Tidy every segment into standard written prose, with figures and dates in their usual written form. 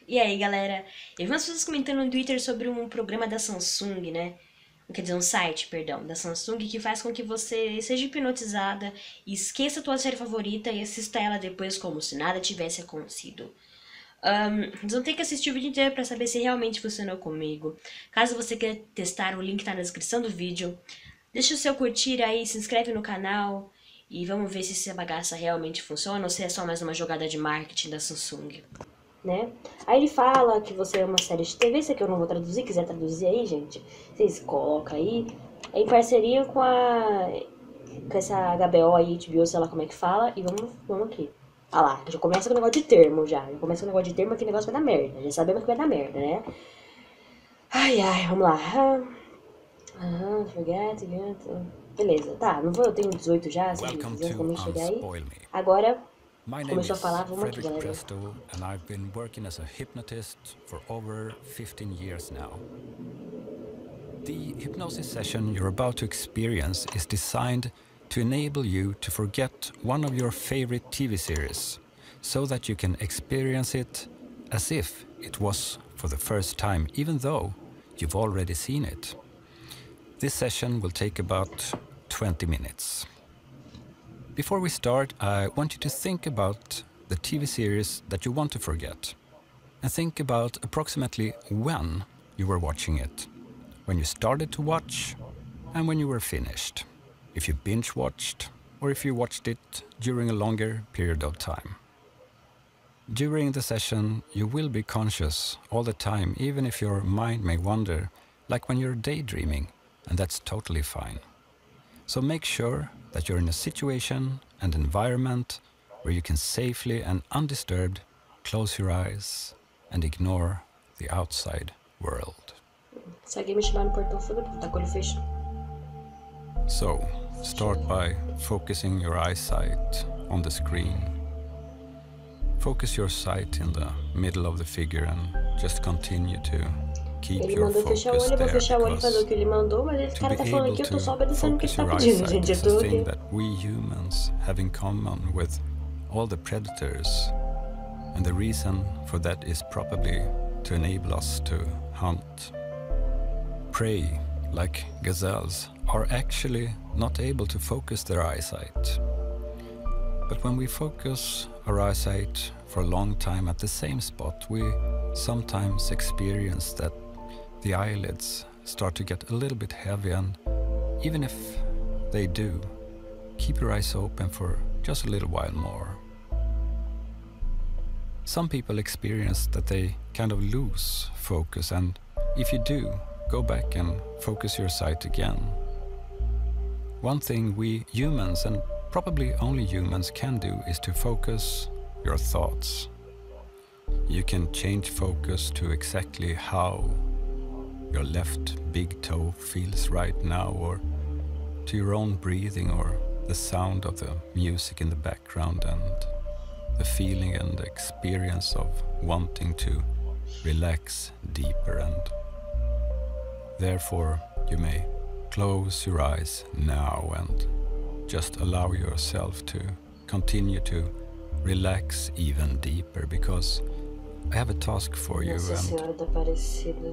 E aí, galera? Eu vi umas pessoas comentando no Twitter sobre um programa da Samsung, né? Quer dizer, um site, perdão, da Samsung que faz com que você seja hipnotizada e esqueça a tua série favorita e assista ela depois como se nada tivesse acontecido. Vocês vão ter que assistir o vídeo inteiro pra saber se realmente funcionou comigo. Caso você queira testar, o link tá na descrição do vídeo. Deixa o seu curtir aí, se inscreve no canal e vamos ver se essa bagaça realmente funciona ou se é só mais uma jogada de marketing da Samsung. Né? Aí ele fala que você é uma série de TV, isso aqui eu não vou traduzir, quiser traduzir aí, gente, vocês colocam aí, é em parceria com essa HBO aí, HBO, sei lá como é que fala, e vamos aqui. Ah lá, já começa com o negócio de termo já começa com o negócio de termo, que o negócio vai dar merda, já sabemos que vai dar merda, né? Ai, vamos lá. Forget. Beleza, tá, não vou, eu tenho 18 já, se quiser também chegar aí. Agora, começou a falar, vamos aqui, galera. Testando, and I've been working as a hypnotist for over 15 years now. The hypnosis session you're about to experience is designed to enable you to forget one of your favorite TV series, so that you can experience it as if it was for the first time, even though you've already seen it. This session will take about 20 minutes. Before we start, I want you to think about the TV series that you want to forget. And think about approximately when you were watching it. When you started to watch and when you were finished. If you binge watched or if you watched it during a longer period of time. During the session, you will be conscious all the time, even if your mind may wander, like when you're daydreaming, and that's totally fine. So make sure that you're in a situation and environment where you can safely and undisturbed close your eyes and ignore the outside world. So, start by focusing your eyesight on the screen. Focus your sight in the middle of the figure and just continue to keep your focus there, because to be able to focus your eyesight is a thing that we humans have in common with all the predators, and the reason for that is probably to enable us to hunt. Prey, like gazelles, are actually not able to focus their eyesight. But when we focus our eyesight for a long time at the same spot, we sometimes experience that the eyelids start to get a little bit heavy, and even if they do, keep your eyes open for just a little while more. Some people experience that they kind of lose focus, and if you do, go back and focus your sight again. One thing we humans, and probably only humans, can do is to focus your thoughts. You can change focus to exactly how your left big toe feels right now, or to your own breathing, or the sound of the music in the background, and the feeling and experience of wanting to relax deeper. And therefore you may close your eyes now and just allow yourself to continue to relax even deeper, because I have a task for you, and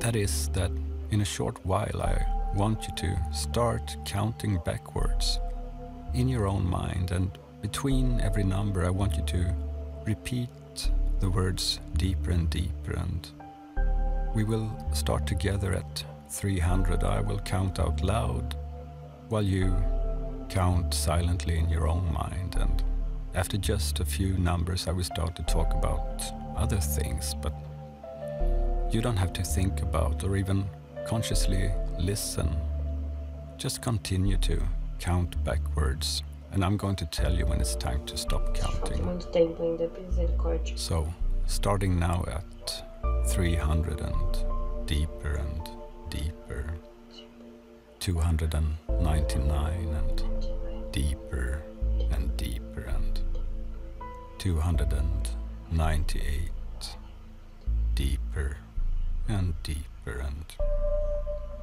that is that in a short while I want you to start counting backwards in your own mind, and between every number I want you to repeat the words deeper and deeper, and we will start together at 300. I will count out loud while you count silently in your own mind, and after just a few numbers I will start to talk about other things, but you don't have to think about or even consciously listen. Just continue to count backwards, and I'm going to tell you when it's time to stop counting. So, starting now at 300 and deeper and deeper, 299 and deeper and deeper, and 298 deeper and deeper, and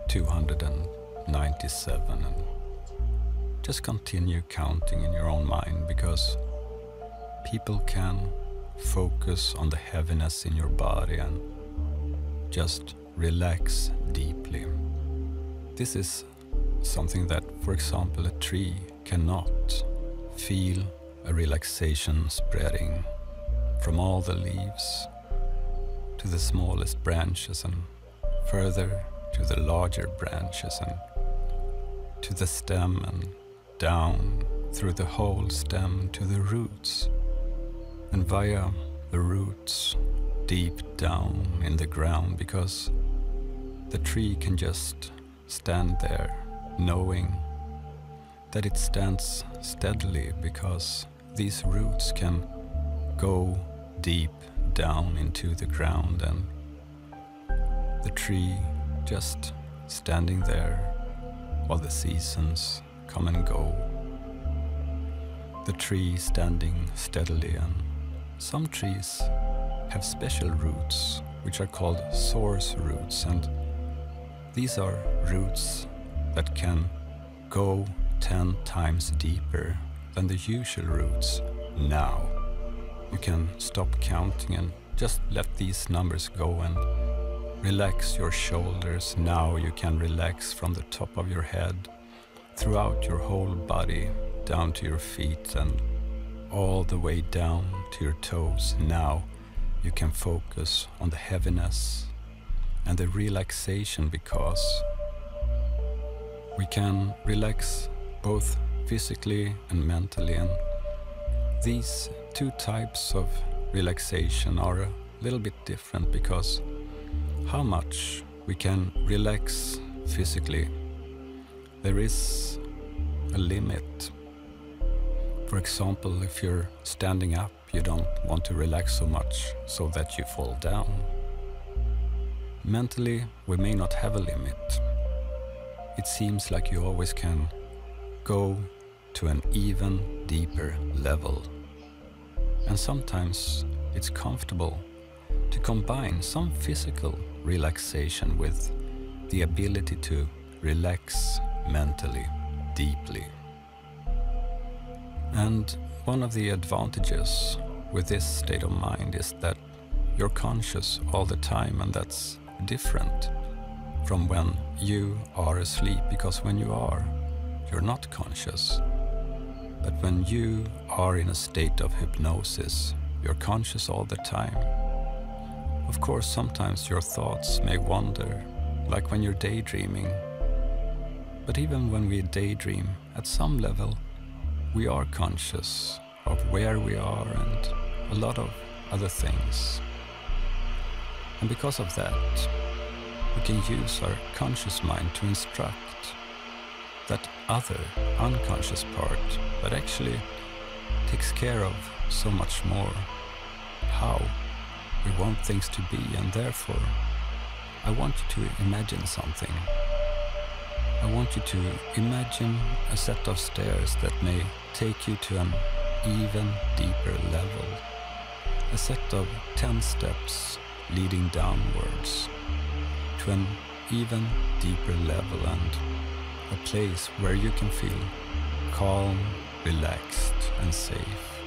297, and just continue counting in your own mind, because people can focus on the heaviness in your body and just relax deeply. This is something that, for example, a tree cannot. Feel a relaxation spreading from all the leaves to the smallest branches and further to the larger branches and to the stem and down through the whole stem to the roots, and via the roots deep down in the ground, because the tree can just stand there knowing that it stands steadily, because these roots can go deep down into the ground, and the tree just standing there while the seasons come and go. The tree standing steadily, and some trees have special roots which are called source roots, and these are roots that can go 10 times deeper than the usual roots. Now you can stop counting and just let these numbers go and relax your shoulders. Now you can relax from the top of your head throughout your whole body down to your feet and all the way down to your toes. Now you can focus on the heaviness and the relaxation, because we can relax both physically and mentally, and these two types of relaxation are a little bit different, because how much we can relax physically, there is a limit. For example, if you're standing up, you don't want to relax so much so that you fall down. Mentally, we may not have a limit. It seems like you always can go to an even deeper level. And sometimes it's comfortable to combine some physical relaxation with the ability to relax mentally deeply. And one of the advantages with this state of mind is that you're conscious all the time, and that's different from when you are asleep, because when you are, you're not conscious. But when you are in a state of hypnosis, you're conscious all the time. Of course, sometimes your thoughts may wander, like when you're daydreaming. But even when we daydream, at some level, we are conscious of where we are and a lot of other things. And because of that, we can use our conscious mind to instruct that other unconscious part that actually takes care of so much more, how we want things to be. And therefore, I want you to imagine something. I want you to imagine a set of stairs that may take you to an even deeper level. A set of 10 steps leading downwards to an even deeper level, and a place where you can feel calm, relaxed and safe.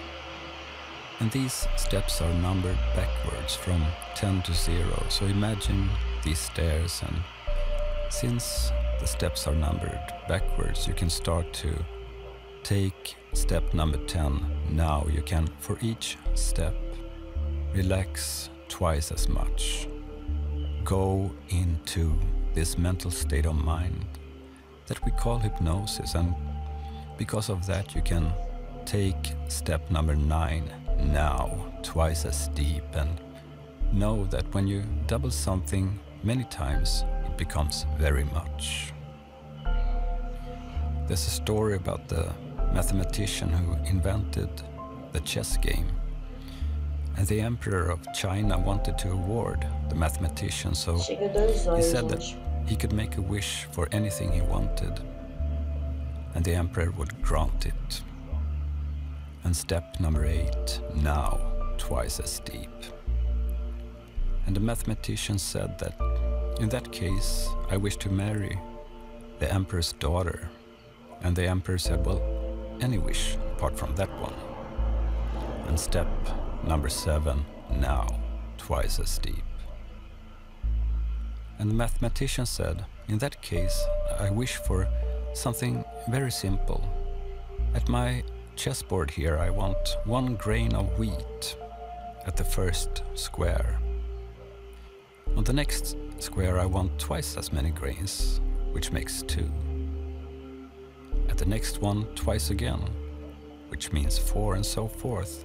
And these steps are numbered backwards from 10 to 0. So imagine these stairs, and since the steps are numbered backwards, you can start to take step number 10. Now you can, for each step, relax twice as much. Go into this mental state of mind that we call hypnosis, and because of that you can take step number 9 now twice as deep, and know that when you double something many times, it becomes very much. There's a story about the mathematician who invented the chess game, and the emperor of China wanted to award the mathematician, so he said that he could make a wish for anything he wanted, and the emperor would grant it. And step number 8, now twice as deep. And the mathematician said that, in that case, I wish to marry the emperor's daughter. And the emperor said, well, any wish apart from that one. And step number 7 now twice as deep. And the mathematician said, in that case, I wish for something very simple. At my chessboard here, I want 1 grain of wheat at the first square. On the next square, I want twice as many grains, which makes 2. At the next one, twice again, which means 4, and so forth,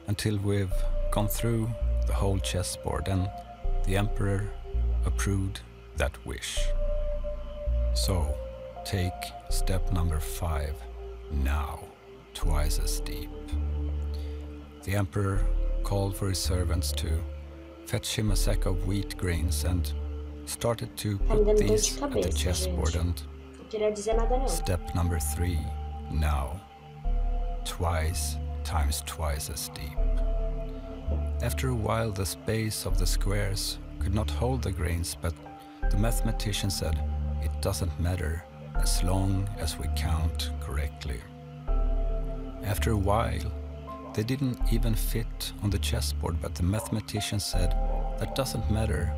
until we've gone through the whole chessboard, and the emperor approved that wish. So, take step number 5 now, twice as deep. The emperor called for his servants to fetch him a sack of wheat grains and started to put these at the chessboard, and step number 3 now, twice times twice as deep. After a while, the space of the squares could not hold the grains, but the mathematician said, it doesn't matter as long as we count correctly. After a while, they didn't even fit on the chessboard, but the mathematician said, that doesn't matter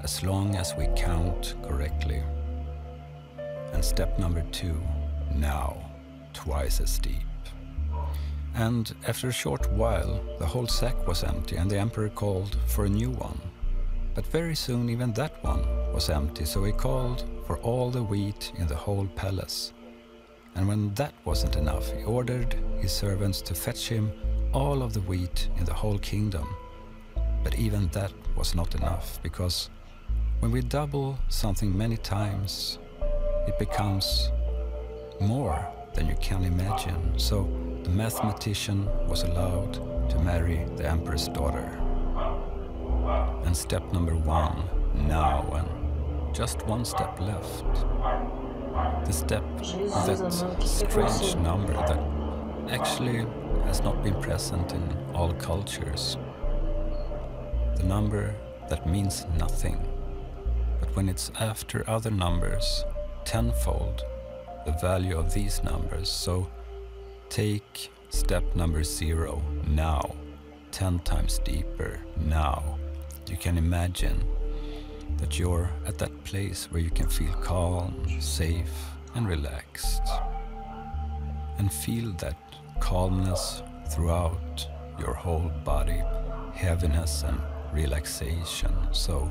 as long as we count correctly. And step number 2, now twice as deep. And after a short while, the whole sack was empty, and the emperor called for a new one. But very soon even that one was empty, so he called for all the wheat in the whole palace. And when that wasn't enough, he ordered his servants to fetch him all of the wheat in the whole kingdom. But even that was not enough, because when we double something many times, it becomes more than you can imagine. So the mathematician was allowed to marry the emperor's daughter. And step number 1 now, and just 1 step left. The step of that strange number that actually has not been present in all cultures. The number that means nothing, but when it's after other numbers, tenfold the value of these numbers. So take step number 0 now, 10 times deeper now. You can imagine that you're at that place where you can feel calm, safe and relaxed. And feel that calmness throughout your whole body, heaviness and relaxation, so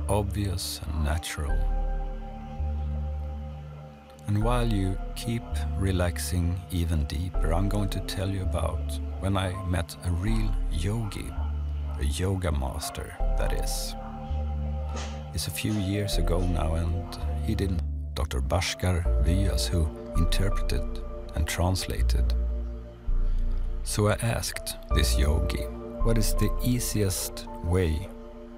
obvious and natural. And while you keep relaxing even deeper, I'm going to tell you about when I met a real yogi, a yoga master, that is. It's a few years ago now, and he did Dr. Bhaskar Vyas, who interpreted and translated. So I asked this yogi, what is the easiest way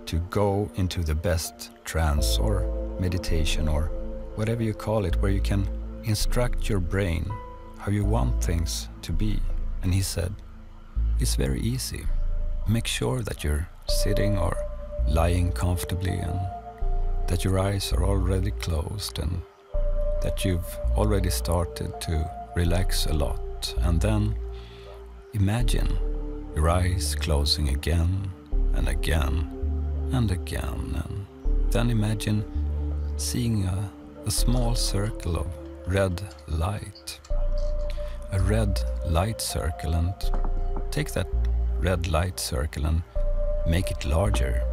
to go into the best trance or meditation or whatever you call it, where you can instruct your brain how you want things to be? And he said, it's very easy. Make sure that you're sitting or lying comfortably, and that your eyes are already closed, and that you've already started to relax a lot. And then imagine your eyes closing again and again and again. And then imagine seeing a small circle of red light. A red light circle, and take that red light circle and make it larger.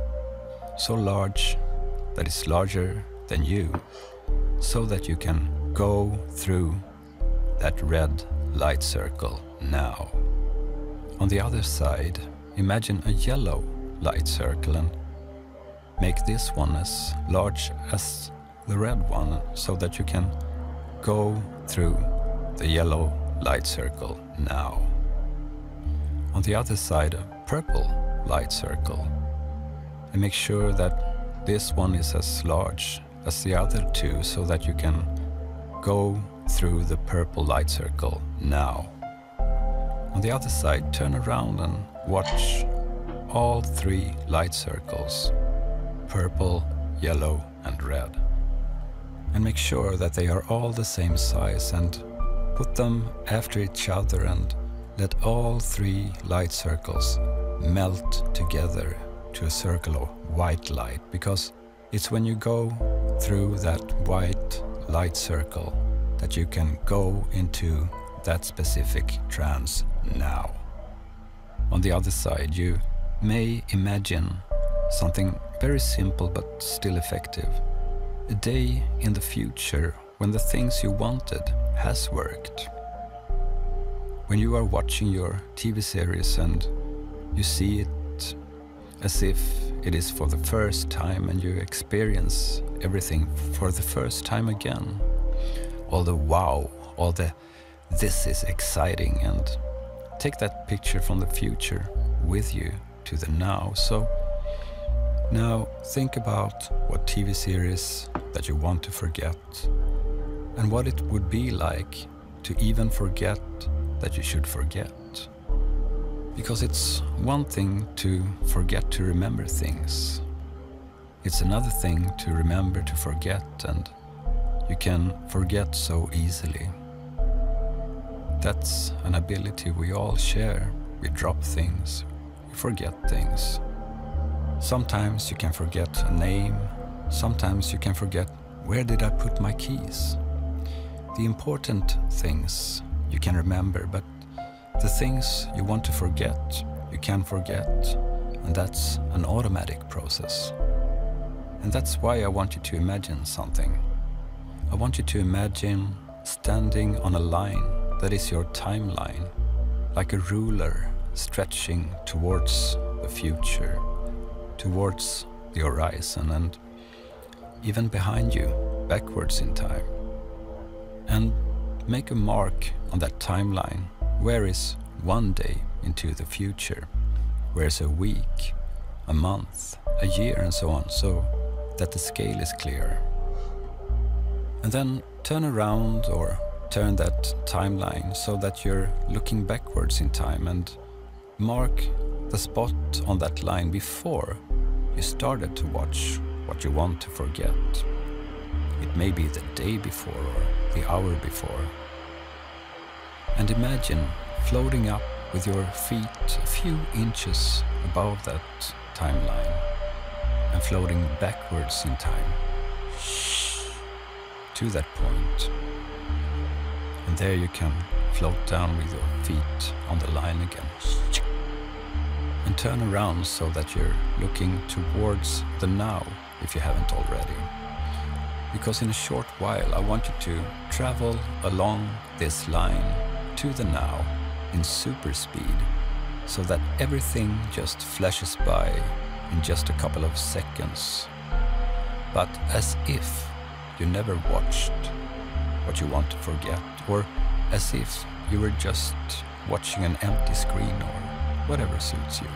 So large that it's larger than you, so that you can go through that red light circle now. On the other side, imagine a yellow light circle and make this one as large as the red one, so that you can go through the yellow light circle now. On the other side, a purple light circle, and make sure that this one is as large as the other two, so that you can go through the purple light circle now. On the other side, turn around and watch all 3 light circles, purple, yellow and red. And make sure that they are all the same size, and put them after each other, and let all 3 light circles melt together to a circle of white light, because it's when you go through that white light circle that you can go into that specific trance now. On the other side, you may imagine something very simple but still effective. A day in the future when the things you wanted has worked. When you are watching your TV series and you see it as if it is for the first time and you experience everything for the first time again. All the wow, all the this is exciting, and take that picture from the future with you to the now. So now think about what TV series that you want to forget and what it would be like to even forget that you should forget. Because it's one thing to forget to remember things. It's another thing to remember to forget, and you can forget so easily. That's an ability we all share. We drop things, we forget things. Sometimes you can forget a name, sometimes you can forget where did I put my keys. The important things you can remember, but the things you want to forget, you can forget, and that's an automatic process. And that's why I want you to imagine something. I want you to imagine standing on a line that is your timeline, like a ruler stretching towards the future, towards the horizon, and even behind you, backwards in time. And make a mark on that timeline. Where is one day into the future? Where is a week, a month, a year, and so on, so that the scale is clear. And then turn around or turn that timeline so that you're looking backwards in time and mark the spot on that line before you started to watch what you want to forget. It may be the day before or the hour before. And imagine floating up with your feet a few inches above that timeline and floating backwards in time to that point. And there you can float down with your feet on the line again. And turn around so that you're looking towards the now if you haven't already. Because in a short while I want you to travel along this line to the now in super speed, so that everything just flashes by in just a couple of seconds, but as if you never watched what you want to forget, or as if you were just watching an empty screen or whatever suits you.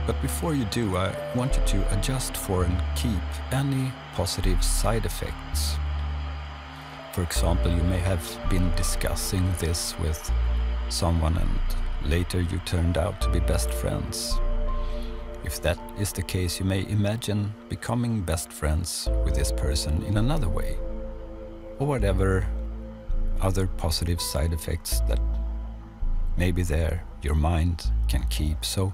But before you do, I want you to adjust for and keep any positive side effects. For example, you may have been discussing this with someone and later you turned out to be best friends. If that is the case, you may imagine becoming best friends with this person in another way, or whatever other positive side effects that may be there your mind can keep. So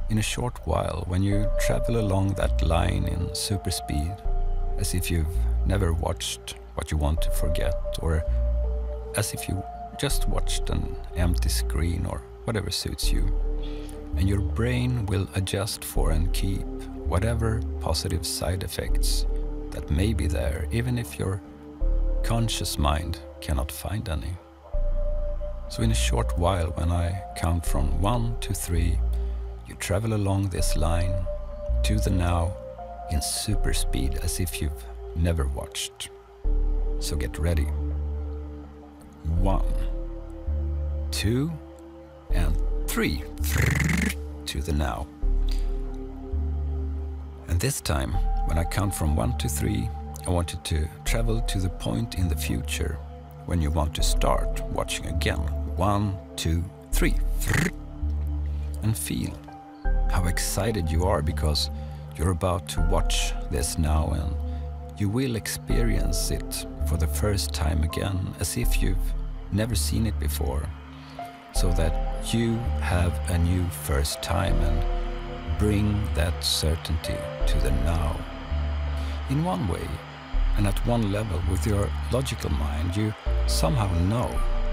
in a short while, when you travel along that line in super speed, as if you've never watched what you want to forget, or as if you just watched an empty screen or whatever suits you, and your brain will adjust for and keep whatever positive side effects that may be there, even if your conscious mind cannot find any. So in a short while, when I count from 1 to 3, you travel along this line to the now in super speed, as if you've never watched. So get ready. 1, 2, and 3. To the now. And this time, when I count from 1 to 3, I want you to travel to the point in the future when you want to start watching again. 1, 2, 3. And feel how excited you are, because you're about to watch this now, and you will experience it for the first time again, as if you've never seen it before. so that you have a new first time and bring that certainty to the now. In one way, and at one level with your logical mind, you somehow know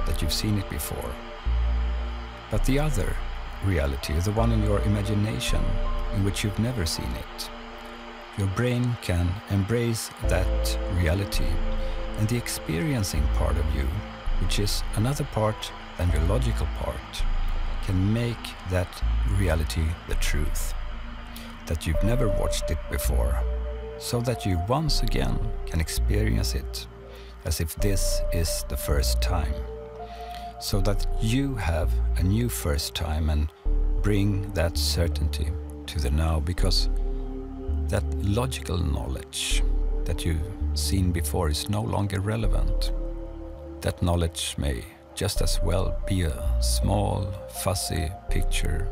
that you've seen it before. But the other reality, the one in your imagination, in which you've never seen it, your brain can embrace that reality, and the experiencing part of you, which is another part than your logical part, can make that reality the truth, that you've never watched it before, so that you once again can experience it as if this is the first time, so that you have a new first time and bring that certainty to the now, because that logical knowledge that you've seen before is no longer relevant. That knowledge may just as well be a small, fuzzy picture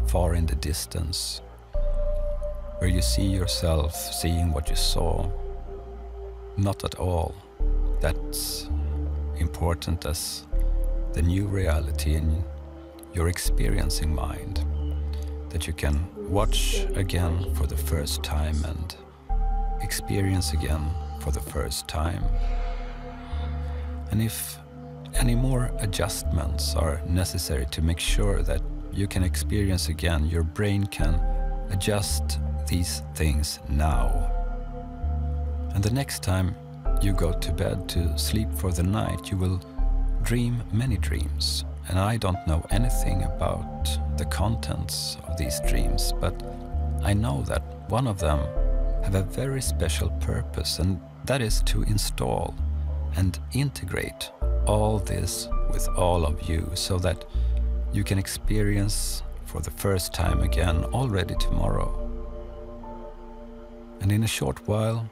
far in the distance, where you see yourself seeing what you saw. Not at all that's important as the new reality in your experiencing mind, that you can watch again for the first time and experience again for the first time. And if any more adjustments are necessary to make sure that you can experience again, your brain can adjust these things now. And the next time you go to bed to sleep for the night, you will dream many dreams. And I don't know anything about the contents of these dreams, but I know that one of them have a very special purpose, and that is to install and integrate all this with all of you, so that you can experience for the first time again already tomorrow. And in a short while,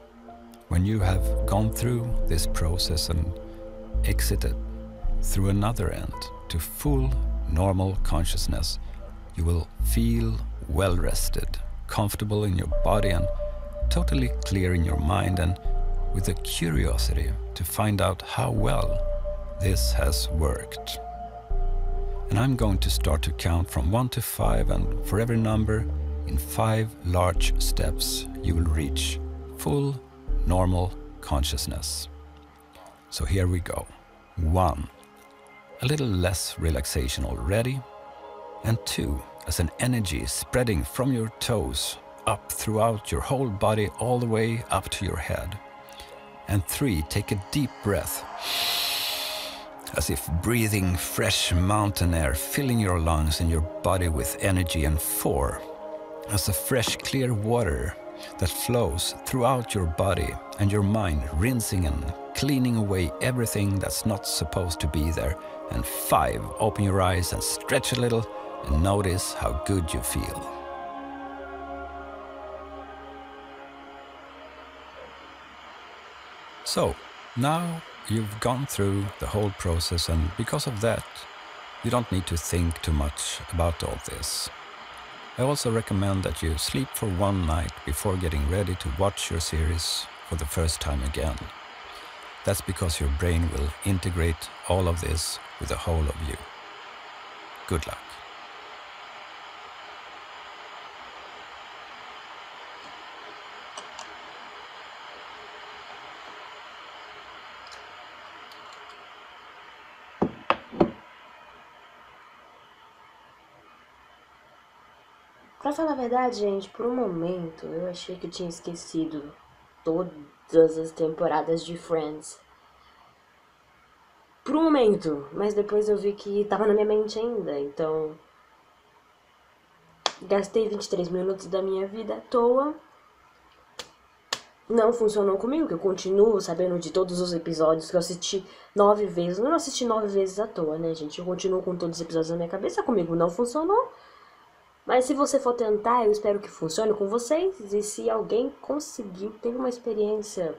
when you have gone through this process and exited through another end to full normal consciousness, you will feel well rested, comfortable in your body, and totally clear in your mind, and with a curiosity to find out how well this has worked. And I'm going to start to count from 1 to 5, and for every number, in 5 large steps, you will reach full normal consciousness. So here we go. 1. A little less relaxation already. And 2. As an energy spreading from your toes up throughout your whole body all the way up to your head. And 3. Take a deep breath, as if breathing fresh mountain air, filling your lungs and your body with energy. And 4. As a fresh clear water that flows throughout your body and your mind, rinsing and cleaning away everything that's not supposed to be there. And 5, open your eyes and stretch a little and notice how good you feel. So, now you've gone through the whole process, and because of that, you don't need to think too much about all this. I also recommend that you sleep for one night before getting ready to watch your series for the first time again. That's because your brain will integrate all of this with the whole of you. Good luck. Pra falar a verdade, gente, por um momento eu achei que eu tinha esquecido todas as temporadas de Friends. Por um momento, mas depois eu vi que tava na minha mente ainda, então gastei 23 minutos da minha vida à toa. Não funcionou comigo, que eu continuo sabendo de todos os episódios que eu assisti 9 vezes. Eu não assisti 9 vezes à toa, né, gente? Eu continuo com todos os episódios na minha cabeça, comigo não funcionou. Mas se você for tentar, eu espero que funcione com vocês. E se alguém conseguiu, teve uma experiência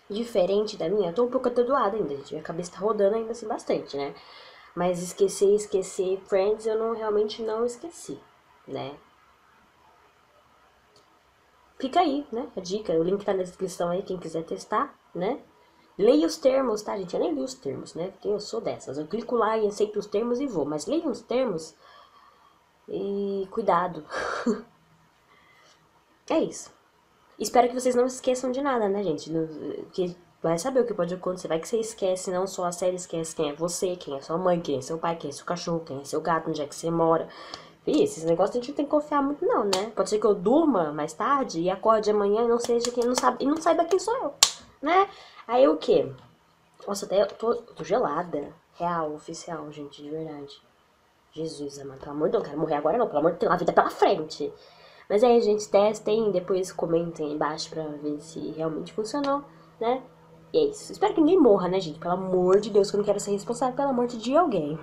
diferente da minha, eu tô um pouco atordoada ainda, gente. Minha cabeça tá rodando ainda assim bastante, né? Mas esquecer Friends eu realmente não esqueci, né? Fica aí, né? A dica, o link tá na descrição aí, quem quiser testar, né? Leia os termos, tá, gente? Eu nem li os termos, né? Porque eu sou dessas. Eu clico lá e aceito os termos e vou. Mas leiam os termos e cuidado. É isso. Espero que vocês não esqueçam de nada, né, gente? Que vai saber o que pode acontecer. Vai que você esquece, não só a série esquece quem é você, quem é sua mãe, quem é seu pai, quem é seu cachorro, quem é seu gato, onde é que você mora. Fih, esses negócios a gente não tem que confiar muito não, né? Pode ser que eu durma mais tarde e acorde amanhã e não seja quem não sabe, e não saiba quem sou eu, né? Aí o quê? Nossa, até eu tô gelada. Real, oficial, gente, de verdade. Jesus, amado, pelo amor de Deus, não quero morrer agora não, pelo amor de Deus, a vida é pela frente. Mas aí, gente, testem, depois comentem aí embaixo pra ver se realmente funcionou, né? E é isso. Espero que ninguém morra, né, gente? Pelo amor de Deus, que eu não quero ser responsável pela morte de alguém.